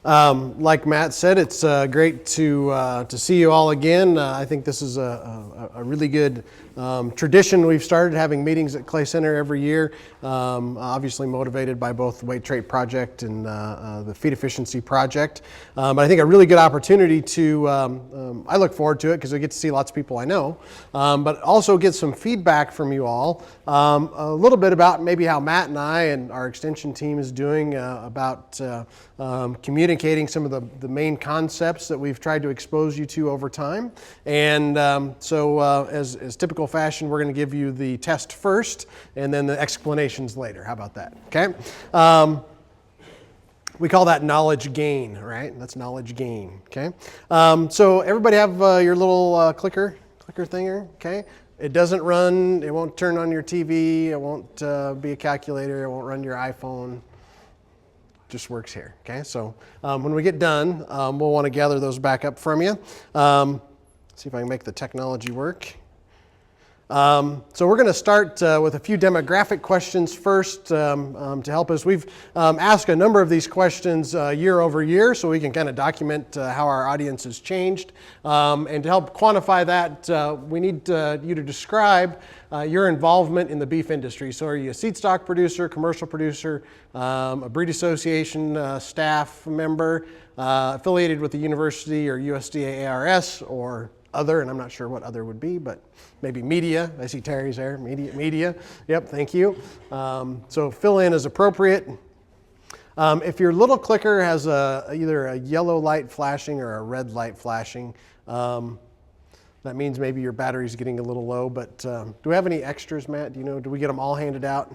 Like Matt said, it's great to see you all again. I think this is a really good tradition we've started, having meetings at Clay Center every year, obviously motivated by both the Weight Trait Project and the Feed Efficiency Project. But I think a really good opportunity to, I look forward to it because I get to see lots of people I know, but also get some feedback from you all, a little bit about maybe how Matt and I and our extension team is doing about communicating some of the main concepts that we've tried to expose you to over time. And so as typical fashion, we're going to give you the test first and then the explanations later. How about that? Okay. We call that knowledge gain, right? That's knowledge gain. Okay. So everybody have your little clicker thinger. Okay. It doesn't run. It won't turn on your TV. It won't be a calculator. It won't run your iPhone. Just works here. Okay. So when we get done, we'll want to gather those back up from you. See if I can make the technology work. So we're going to start with a few demographic questions first to help us. We've asked a number of these questions year over year so we can kind of document how our audience has changed. And to help quantify that, we need you to describe your involvement in the beef industry. So are you a seedstock producer, commercial producer, a breed association staff member, affiliated with the university or USDA ARS, or other, and I'm not sure what other would be, but maybe media. I see Terry's there. Media. Yep, thank you. So fill in as appropriate. If your little clicker has either a yellow light flashing or a red light flashing, that means maybe your battery's getting a little low. But do we have any extras, Matt? Do you know? Do we get them all handed out?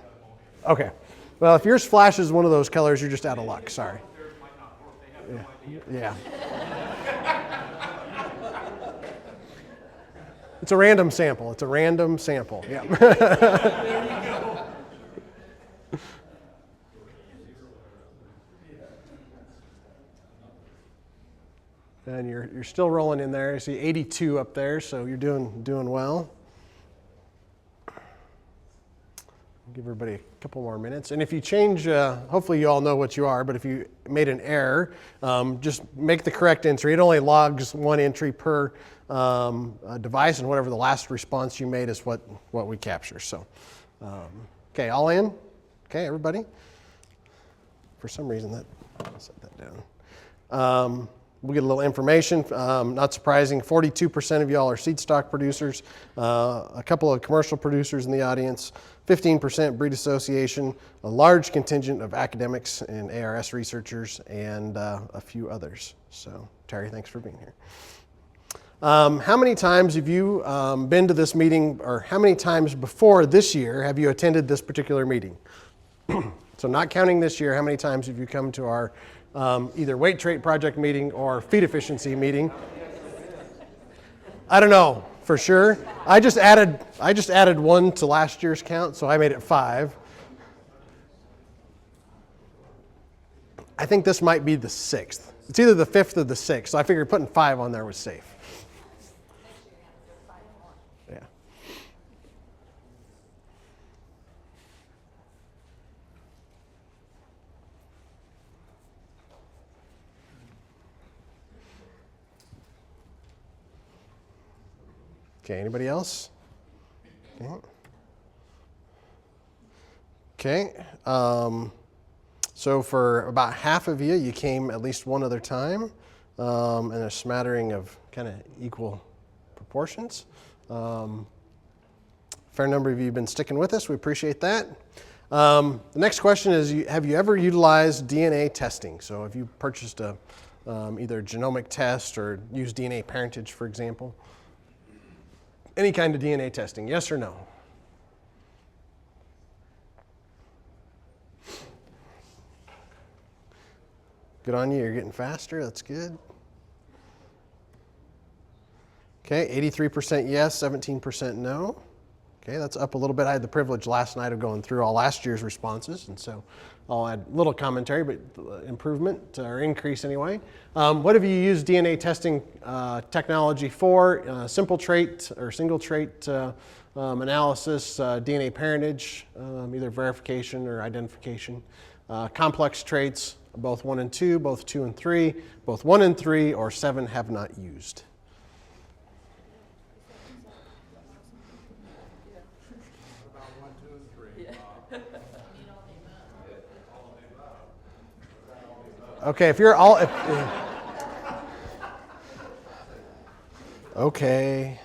Okay. Well, if yours flashes one of those colors, you're just out of luck. Sorry. Yeah. It's a random sample. It's a random sample. Yeah. There you go. And you're still rolling in there. I see 82 up there, so you're doing well. Give everybody a couple more minutes. And if you change, hopefully you all know what you are, but if you made an error, just make the correct entry. It only logs one entry per device, and whatever the last response you made is what we capture. So, okay, all in? Okay, everybody? For some reason, I'll set that down. We'll get a little information. Not surprising, 42% of y'all are seedstock producers, a couple of commercial producers in the audience, 15% breed association, a large contingent of academics and ARS researchers, and a few others. So, Terry, thanks for being here. How many times have you been to this meeting, or how many times before this year have you attended this particular meeting? So not counting this year, how many times have you come to our either Weight Trait Project meeting or Feed Efficiency meeting? I don't know for sure. I just added one to last year's count, so I made it 5. I think this might be the 6th. It's either the 5th or the 6th, so I figured putting 5 on there was safe. Yeah. Okay, anybody else? Okay. So for about half of you, you came at least one other time, and a smattering of kind of equal proportions. Fair number of you have been sticking with us. We appreciate that. The next question is, have you ever utilized DNA testing? So have you purchased a either a genomic test or used DNA parentage, for example? Any kind of DNA testing, yes or no? Good on you, you're getting faster, that's good. Okay, 83% yes, 17% no. Okay, that's up a little bit. I had the privilege last night of going through all last year's responses, and so I'll add a little commentary, but improvement or increase anyway. What have you used DNA testing technology for? Simple trait or single trait analysis, DNA parentage, either verification or identification, complex traits, both 1 and 2, both 2 and 3, both 1 and 3, or 7 have not used. Okay, if you're all... okay.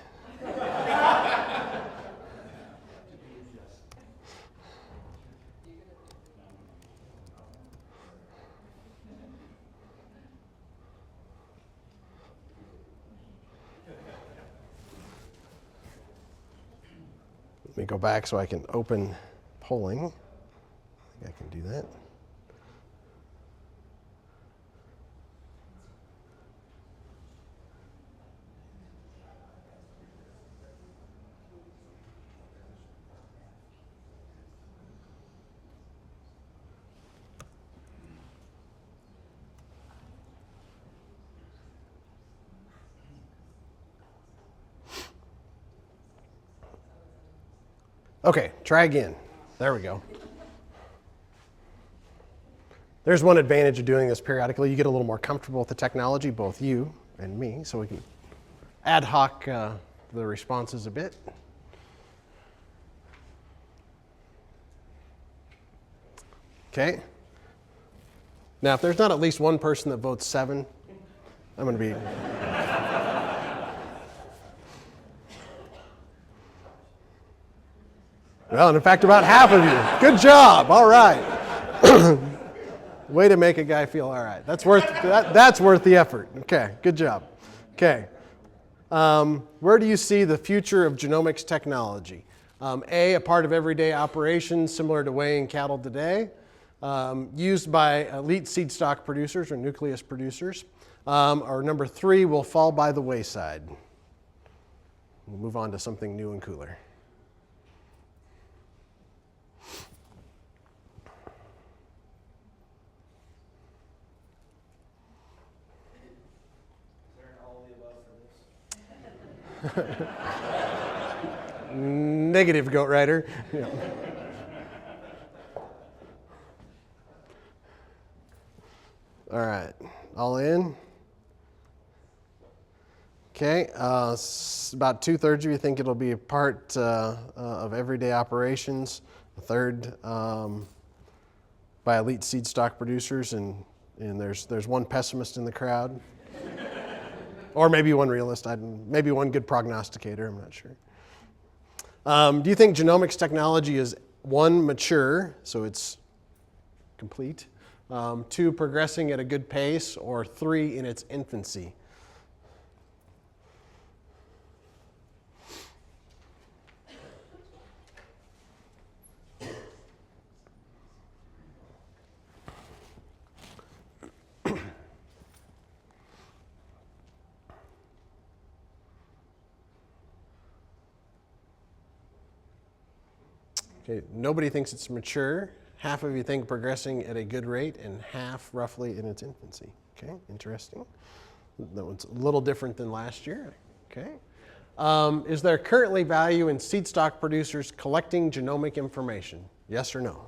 Let me go back so I can open polling. I think I can do that. Okay, try again. There we go. There's one advantage of doing this periodically. You get a little more comfortable with the technology, both you and me, so we can ad hoc the responses a bit. Okay. Now, if there's not at least one person that votes 7, I'm going to be... Well, and in fact, about half of you. Good job. All right. Way to make a guy feel all right. That's worth the effort. Okay, good job. Okay. Where do you see the future of genomics technology? A part of everyday operations similar to weighing cattle today, used by elite seed stock producers or nucleus producers, or number 3, will fall by the wayside. We'll move on to something new and cooler. Negative, Goat Rider. Yeah. All right, all in? Okay, about 2/3 of you think it'll be a part of everyday operations, a third by elite seed stock producers, and there's one pessimist in the crowd. Or maybe one realist, maybe one good prognosticator, I'm not sure. Do you think genomics technology is 1, mature, so it's complete, 2, progressing at a good pace, or 3, in its infancy? Okay, nobody thinks it's mature. Half of you think progressing at a good rate, and half roughly in its infancy. Okay, interesting. That one's a little different than last year. Okay. Is there currently value in seed stock producers collecting genomic information? Yes or no?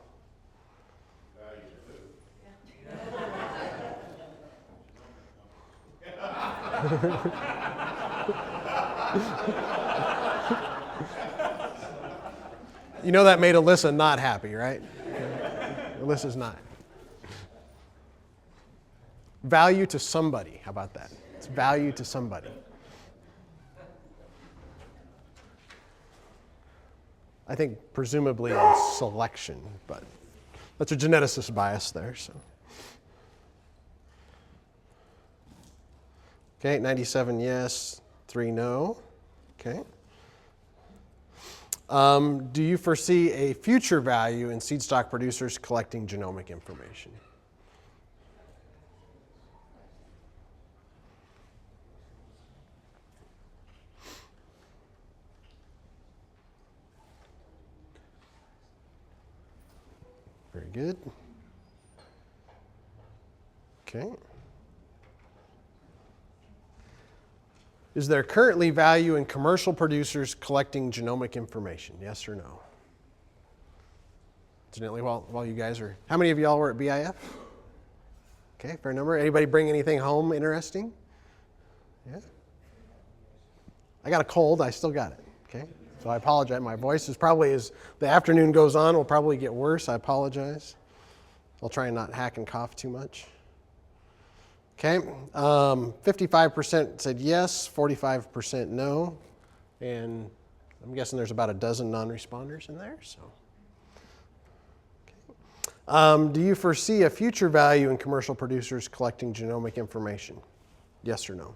You know that made Alyssa not happy, right? Alyssa's not. Value to somebody. How about that? It's value to somebody. I think presumably in selection, but that's a geneticist bias there. So, okay, 97 yes, 3 no. Okay. Do you foresee a future value in seed stock producers collecting genomic information? Very good. Okay. Is there currently value in commercial producers collecting genomic information? Yes or no? Incidentally, while you guys are, how many of y'all were at BIF? Okay, fair number. Anybody bring anything home interesting? Yeah. I got a cold. I still got it. Okay, so I apologize. My voice is probably, as the afternoon goes on, will probably get worse. I apologize. I'll try and not hack and cough too much. Okay, 55% said yes, 45% no, and I'm guessing there's about a dozen non-responders in there. So. Do you foresee a future value in commercial producers collecting genomic information? Yes or no?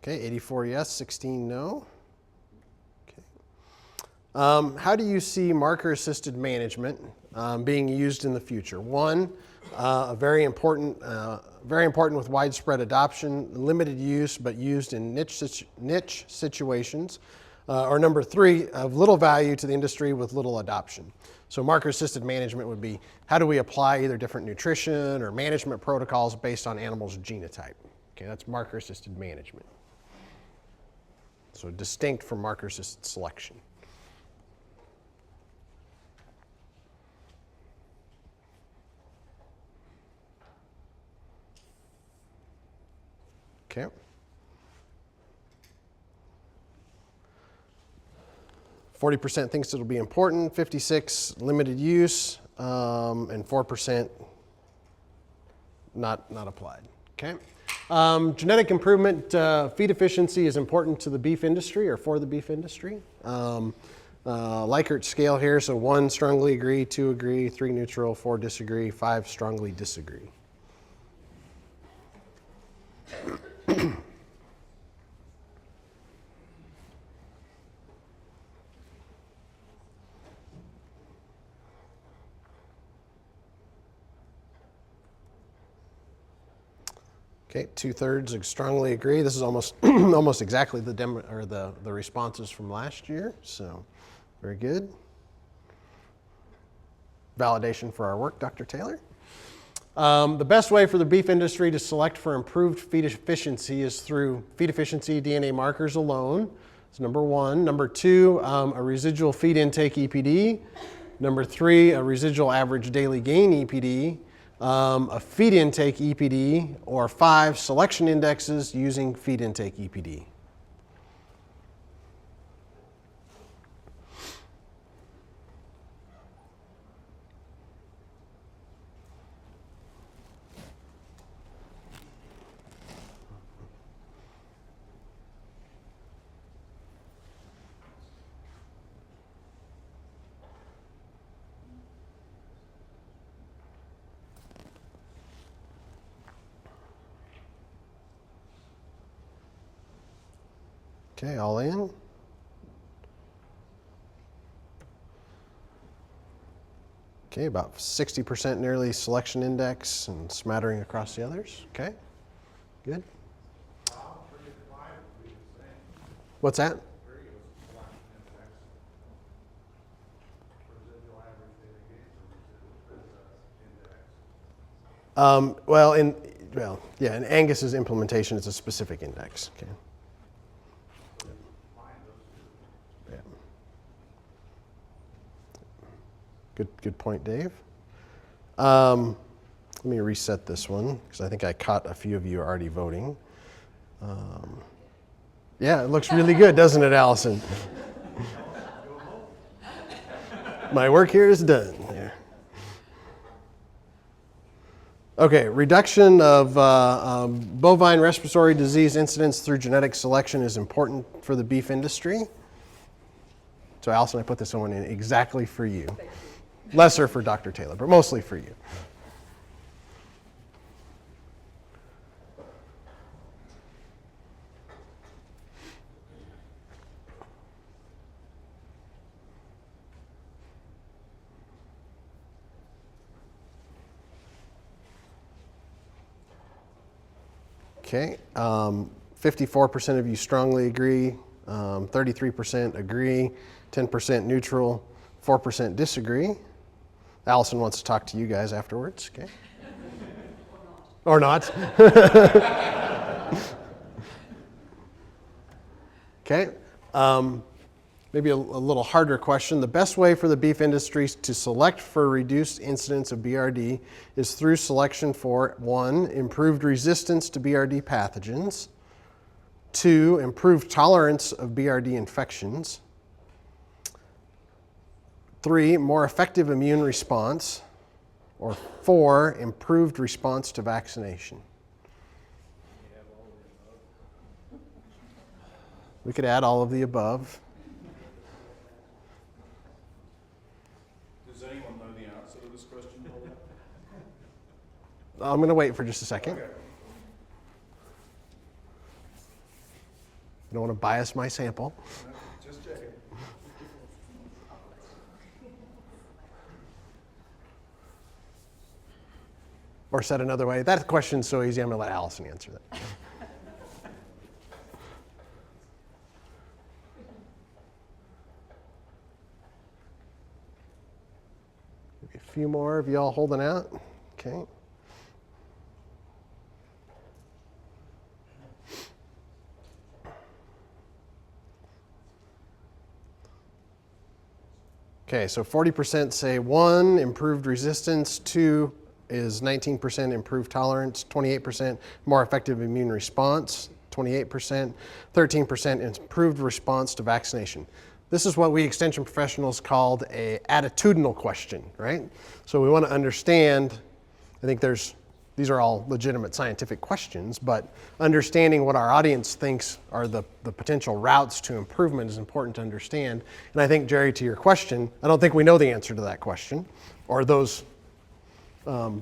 Okay, 84 yes, 16 no. Okay. How do you see marker-assisted management being used in the future? One, very important with widespread adoption, limited use, but used in niche situations. Or number three, of little value to the industry with little adoption. So marker-assisted management would be, how do we apply either different nutrition or management protocols based on animals' genotype? Okay, that's marker-assisted management. So distinct from marker-assisted selection. Okay. 40% thinks it'll be important, 56 limited use, and 4% not applied. Okay. Genetic improvement, feed efficiency is important to the beef industry or for the beef industry. Likert scale here, so 1 strongly agree, 2 agree, 3 neutral, 4 disagree, 5 strongly disagree. Okay, 2/3 strongly agree. This is almost almost exactly the responses from last year. So, very good. Validation for our work, Dr. Taylor. The best way for the beef industry to select for improved feed efficiency is through feed efficiency DNA markers alone. That's number 1. Number 2, a residual feed intake EPD. Number 3, a residual average daily gain EPD. A feed intake EPD, or 5 selection indexes using feed intake EPD. Okay, all in. Okay, about 60% nearly selection index and smattering across the others. Okay, good. What's that? In Angus's implementation, it's a specific index. Okay. Good point, Dave. Let me reset this one because I think I caught a few of you already voting. Yeah, it looks really good, doesn't it, Allison? My work here is done. Yeah. Okay, reduction of bovine respiratory disease incidence through genetic selection is important for the beef industry. So Allison, I put this one in exactly for you. Lesser for Dr. Taylor, but mostly for you. Okay, 54% of you strongly agree, 33% agree, 10% neutral, 4% disagree. Allison wants to talk to you guys afterwards, okay? Or not. Okay. Maybe a little harder question. The best way for the beef industry to select for reduced incidence of BRD is through selection for 1, improved resistance to BRD pathogens, 2, improved tolerance of BRD infections, 3, more effective immune response, or 4, improved response to vaccination. We could add all of the above. Does anyone know the answer to this question? I'm going to wait for just a second. Okay. I don't want to bias my sample. Just checking. Or said another way, that question's so easy, I'm going to let Allison answer that. Maybe a few more of y'all holding out. Okay. Okay, so 40% say 1, improved resistance, 2 is 19% improved tolerance, 28% more effective immune response, 28%, 13% improved response to vaccination. This is what we extension professionals called a attitudinal question, right? So we want to understand, I think these are all legitimate scientific questions, but understanding what our audience thinks are the potential routes to improvement is important to understand. And I think, Jerry, to your question, I don't think we know the answer to that question or those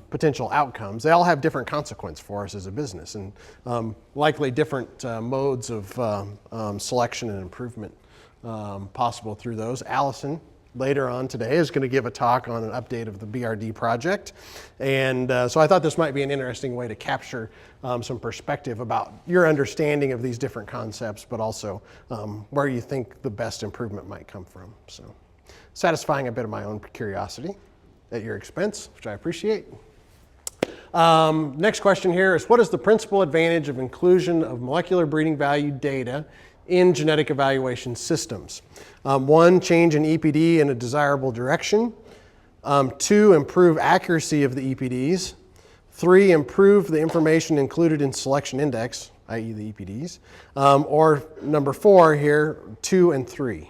potential outcomes. They all have different consequence for us as a business and likely different modes of selection and improvement possible through those. Allison, later on today, is going to give a talk on an update of the BRD project. And so I thought this might be an interesting way to capture some perspective about your understanding of these different concepts, but also where you think the best improvement might come from. So satisfying a bit of my own curiosity at your expense, which I appreciate. Next question here is, what is the principal advantage of inclusion of molecular breeding value data in genetic evaluation systems? 1, change in EPD in a desirable direction. 2, improve accuracy of the EPDs. 3, improve the information included in selection index, i.e. the EPDs. Or number 4 here, 2 and 3.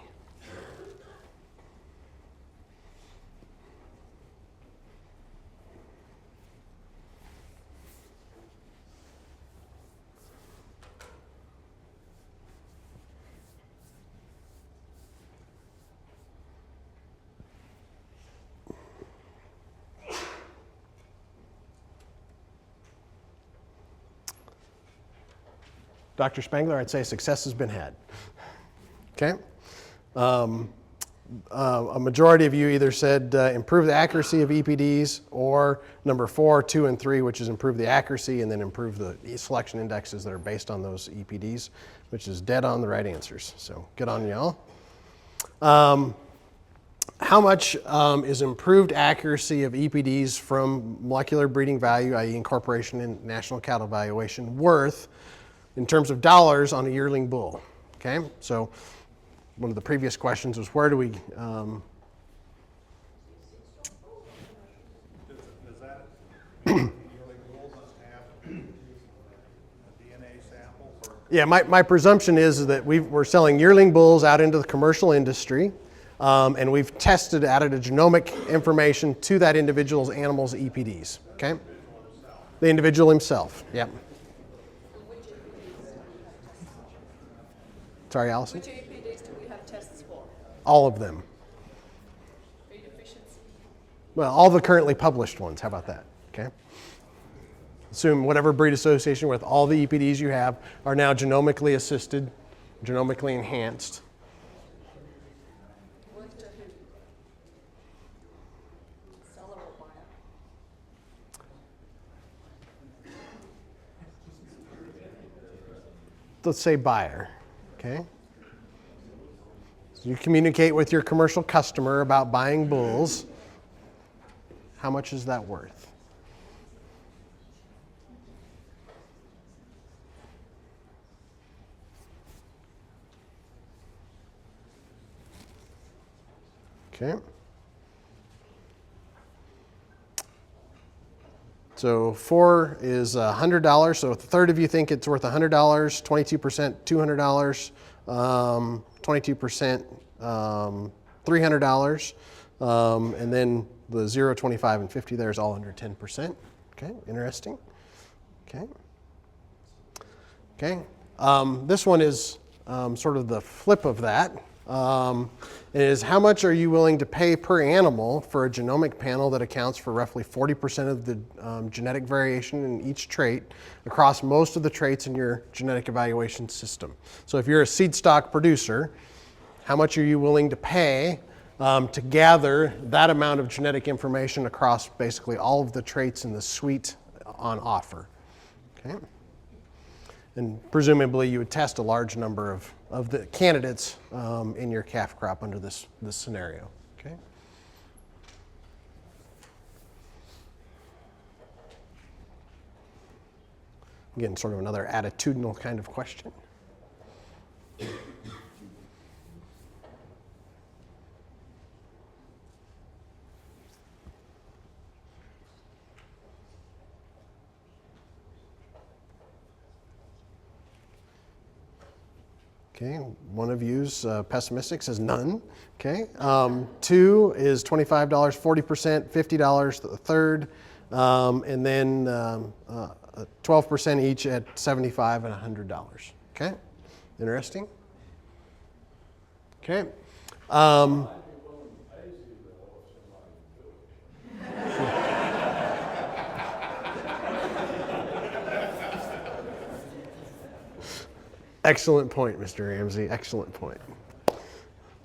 Dr. Spangler, I'd say success has been had. Okay? A majority of you either said improve the accuracy of EPDs, or number 4, 2, and 3, which is improve the accuracy and then improve the selection indexes that are based on those EPDs, which is dead on the right answers. So good on y'all. How much is improved accuracy of EPDs from molecular breeding value, i.e. incorporation in national cattle valuation, worth in terms of dollars on a yearling bull? Okay, so one of the previous questions was, where do we... Does that yearling bull must have a DNA sample? Yeah, my presumption is that we're selling yearling bulls out into the commercial industry, and we've added a genomic information to that individual's animal's EPDs. Okay, the individual himself. Yep. Sorry, Allison? Which EPDs do we have tests for? All of them. Feed efficiency? Well, all the currently published ones. How about that? Okay. Assume whatever breed association with all the EPDs you have are now genomically assisted, genomically enhanced. Worth to who? Seller or buyer? Let's say buyer. Okay. So you communicate with your commercial customer about buying bulls. How much is that worth? Okay. So 4 is $100. So a third of you think it's worth $100, 22% $200, 22% $300, and then the 0, 25, and 50 there is all under 10%. Okay, interesting. Okay. Okay. This one is sort of the flip of that. Is how much are you willing to pay per animal for a genomic panel that accounts for roughly 40% of the genetic variation in each trait across most of the traits in your genetic evaluation system? So if you're a seed stock producer, how much are you willing to pay to gather that amount of genetic information across basically all of the traits in the suite on offer? Okay. And presumably you would test a large number of the candidates in your calf crop under this scenario. Okay. Again, sort of another attitudinal kind of question. Okay, one of you's pessimistic, says none. Okay, 2 is $25, 40%, $50 a third, and then 12% each at $75 and $100. Okay, interesting. Okay. Excellent point, Mr. Ramsey. Excellent point.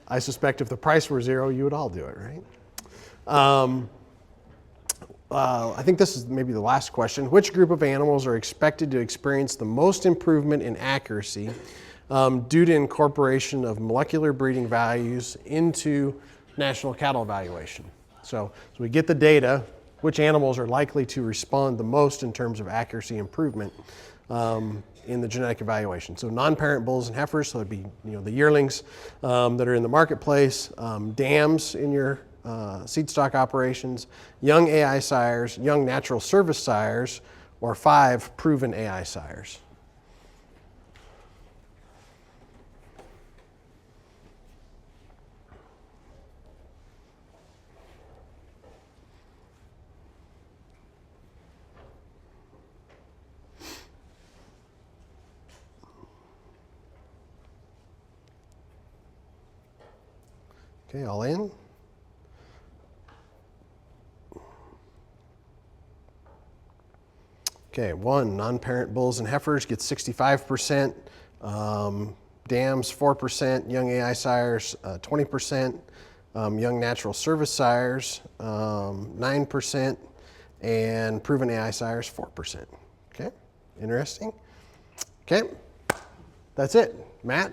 I suspect if the price were 0, you would all do it, right? I think this is maybe the last question. Which group of animals are expected to experience the most improvement in accuracy due to incorporation of molecular breeding values into national cattle evaluation? So we get the data, which animals are likely to respond the most in terms of accuracy improvement in the genetic evaluation. So non-parent bulls and heifers, so it'd be the yearlings that are in the marketplace, dams in your seed stock operations, young AI sires, young natural service sires, or 5 proven AI sires. Okay, all in. Okay, 1, non-parent bulls and heifers gets 65%, dams 4%, young AI sires 20%, young natural service sires 9%, and proven AI sires 4%. Okay, interesting. Okay, that's it. Matt?